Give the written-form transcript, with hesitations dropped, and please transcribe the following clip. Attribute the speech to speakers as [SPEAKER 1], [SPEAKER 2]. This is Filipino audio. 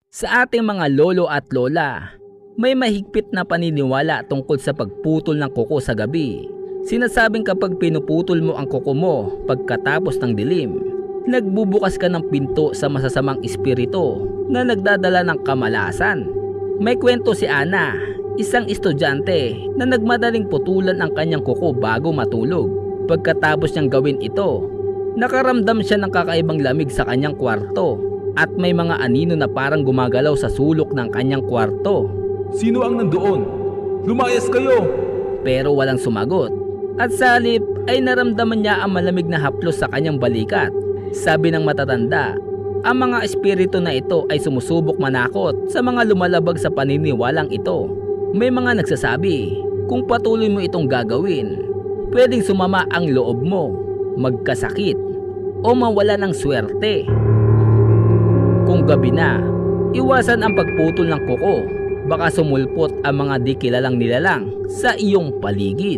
[SPEAKER 1] Sa ating mga lolo at lola, may mahigpit na paniniwala tungkol sa pagputol ng kuko sa gabi. Sinasabing kapag pinuputol mo ang kuko mo pagkatapos ng dilim, nagbubukas ka ng pinto sa masasamang espiritu na nagdadala ng kamalasan. May kwento si Ana, isang estudyante na nagmadaling putulan ang kanyang kuko bago matulog. Pagkatapos niyang gawin ito, nakaramdam siya ng kakaibang lamig sa kanyang kwarto at may mga anino na parang gumagalaw sa sulok ng kanyang kwarto.
[SPEAKER 2] Sino ang nandoon? Lumayas kayo!
[SPEAKER 1] Pero walang sumagot. At sa halip ay naramdaman niya ang malamig na haplos sa kanyang balikat. Sabi ng matatanda, ang mga espiritu na ito ay sumusubok manakot sa mga lumalabag sa paniniwalang ito. May mga nagsasabi, kung patuloy mo itong gagawin, pwedeng sumama ang loob mo, magkasakit, o mawala ng swerte. Kung gabi na, iwasan ang pagputol ng kuko. Baka sumulpot ang mga di kilalang nilalang sa iyong paligid.